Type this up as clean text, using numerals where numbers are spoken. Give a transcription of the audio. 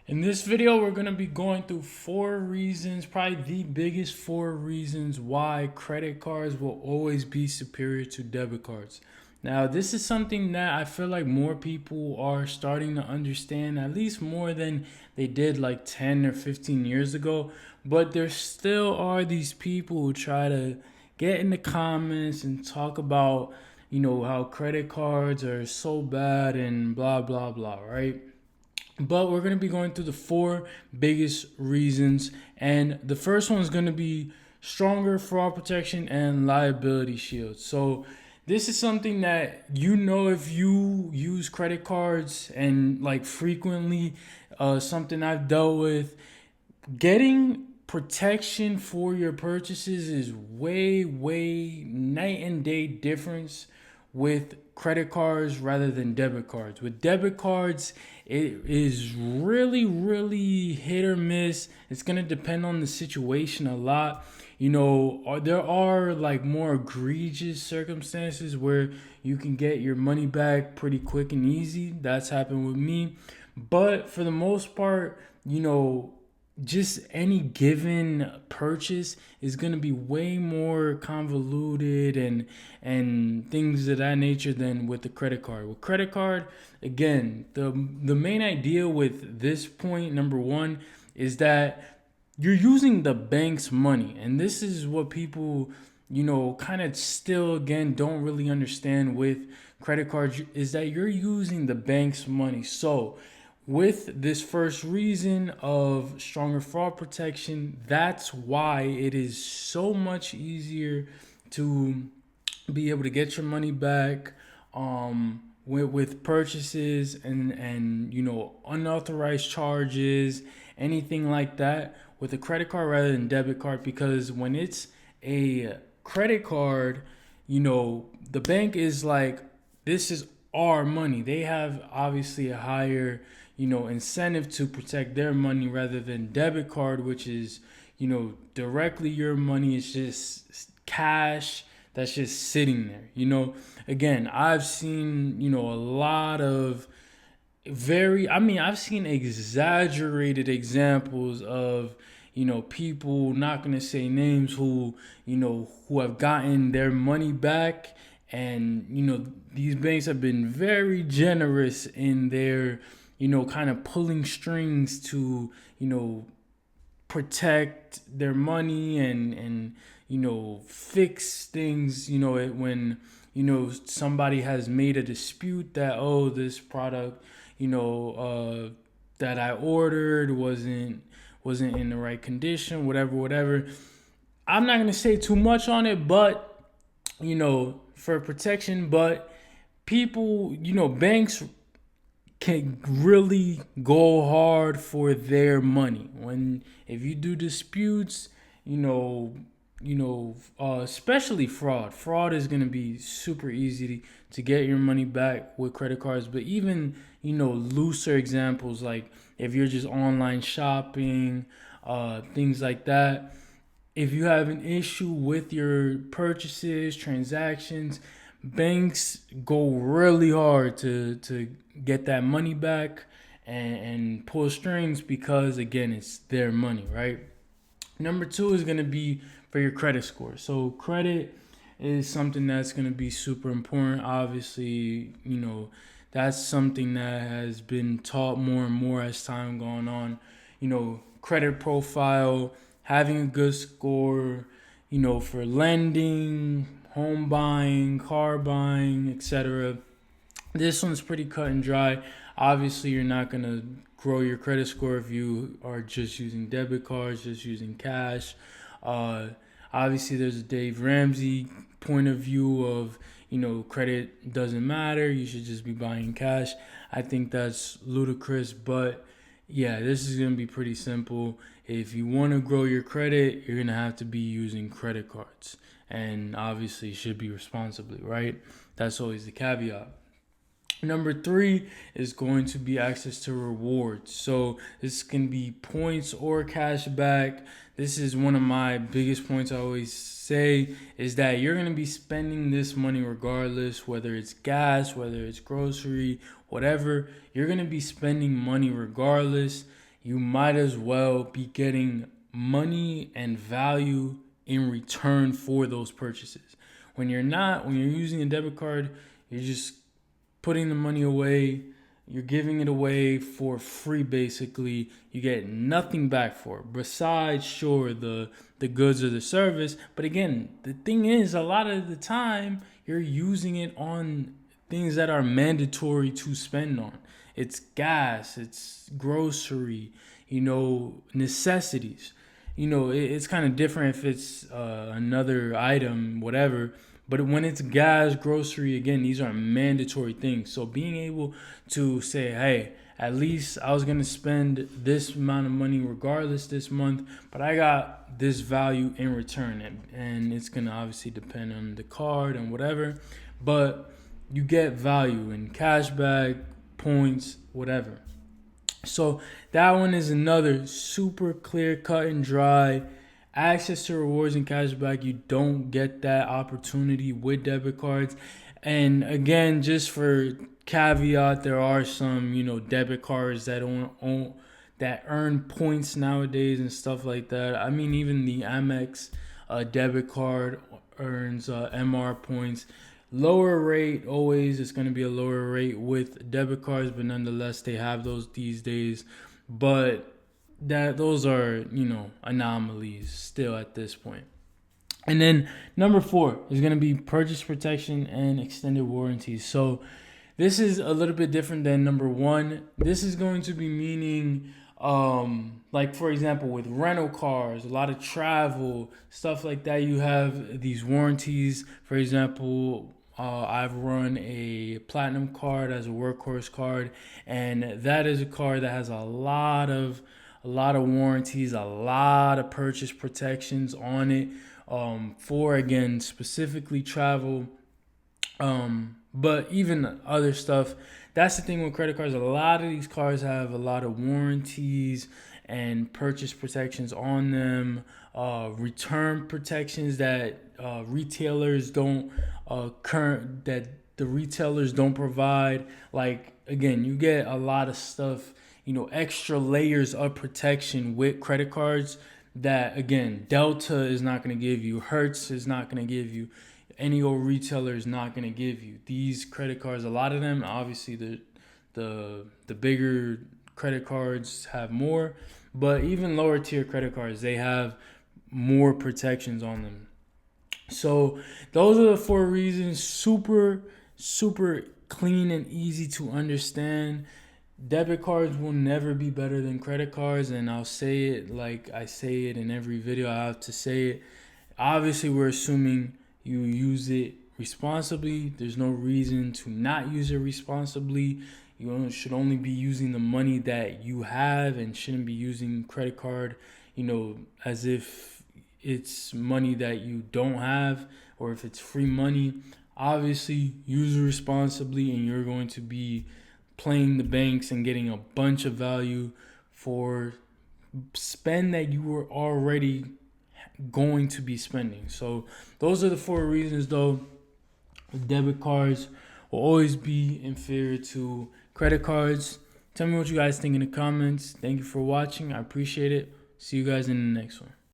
In this video, we're going to be going through 4 reasons, probably the biggest 4 reasons why credit cards will always be superior to debit cards. Now, this is something that I feel like more people are starting to understand, at least more than they did like 10 or 15 years ago. But there still are these people who try to get in the comments and talk about, how credit cards are so bad and blah, blah, blah, right? But we're going to be going through the 4 biggest reasons. And the first one is going to be stronger fraud protection and liability shields. So, this is something that if you use credit cards and like frequently, something I've dealt with, getting protection for your purchases is way night and day difference with credit cards rather than debit cards. With debit cards, it is really hit or miss. It's going to depend on the situation a lot. There are like more egregious circumstances where you can get your money back pretty quick and easy. That's happened with me. But for the most part, just any given purchase is going to be way more convoluted and things of that nature than with the credit card. With credit card, again, the main idea with this point number one is that you're using the bank's money, and this is what people kind of still again don't really understand with credit cards, is that you're using the bank's money. So with this first reason of stronger fraud protection, that's why it is so much easier to be able to get your money back, with purchases and unauthorized charges, anything like that, with a credit card rather than debit card. Because when it's a credit card, the bank is like, this is our money. They have obviously a higher incentive to protect their money rather than debit card, which is directly your money. It's just cash that's just sitting there. Again, I've seen a lot of I've seen exaggerated examples of people, not going to say names, who have gotten their money back. And these banks have been very generous in their kind of pulling strings to protect their money and fix things when somebody has made a dispute that, oh, this product that I ordered wasn't in the right condition, whatever. I'm not going to say too much on it, but for protection. But people, banks can really go hard for their money. When if you do disputes, especially fraud. Fraud is gonna be super easy to get your money back with credit cards. But even looser examples, like if you're just online shopping, things like that. If you have an issue with your purchases, transactions, banks go really hard to get that money back and pull strings, because again, it's their money, right? Number two is going to be for your credit score. So credit is something that's going to be super important. Obviously, that's something that has been taught more and more as time going on. Credit profile, having a good score, for lending, home buying, car buying, etc. This one's pretty cut and dry. Obviously, you're not going to grow your credit score if you are just using debit cards, just using cash. Uh, Obviously, there's a Dave Ramsey point of view of, credit doesn't matter. You should just be buying cash. I think that's ludicrous, but yeah, this is going to be pretty simple. If you want to grow your credit, you're going to have to be using credit cards. And obviously, you should be responsibly, right? That's always the caveat. Number three is going to be access to rewards. So this can be points or cash back. This is one of my biggest points I always say, is that you're going to be spending this money regardless, whether it's gas, whether it's grocery, whatever. You're going to be spending money regardless. you might as well be getting money and value in return for those purchases. When you're using a debit card, you're just putting the money away. You're giving it away for free, basically. You get nothing back for it besides, sure, the goods or the service. But again, the thing is, a lot of the time, you're using it on things that are mandatory to spend on. It's gas, it's grocery, necessities. It's kind of different if it's another item, whatever. But when it's gas, grocery, again, these are mandatory things. So being able to say, hey, at least I was going to spend this amount of money regardless this month, but I got this value in return. And it's going to obviously depend on the card and whatever. But you get value in cashback, points, whatever. So that one is another super clear, cut and dry access to rewards and cashback. You don't get that opportunity with debit cards. And again, just for caveat, there are some debit cards that that earn points nowadays and stuff like that. I mean, even the Amex debit card earns MR points. Lower rate, always it's going to be a lower rate with debit cards, but nonetheless they have those these days. But those are anomalies still at this point. And then number 4 is going to be purchase protection and extended warranties. So this is a little bit different than number 1. This is going to be meaning like, for example, with rental cars, a lot of travel, stuff like that, you have these warranties. For example, I've run a platinum card as a workhorse card, and that is a card that has a lot of warranties, a lot of purchase protections on it, for, again, specifically travel, but even other stuff. That's the thing with credit cards. A lot of these cards have a lot of warranties and purchase protections on them, return protections that retailers don't the retailers don't provide. Like, again, you get a lot of stuff, extra layers of protection with credit cards that, again, Delta is not going to give you, Hertz is not going to give you, any old retailer is not going to give you. These credit cards, a lot of them, obviously the bigger credit cards have more, but even lower tier credit cards, they have more protections on them. So those are the 4 reasons. Super, super clean and easy to understand. Debit cards will never be better than credit cards, and I'll say it like I say it in every video. I have to say it. Obviously, we're assuming you use it responsibly. There's no reason to not use it responsibly. You should only be using the money that you have and shouldn't be using credit card, as if it's money that you don't have or if it's free money. Obviously, use it responsibly, and you're going to be playing the banks and getting a bunch of value for spend that you were already going to be spending. So those are the 4 reasons, though. Debit cards will always be inferior to credit cards. Tell me what you guys think in the comments. Thank you for watching. I appreciate it. See you guys in the next one.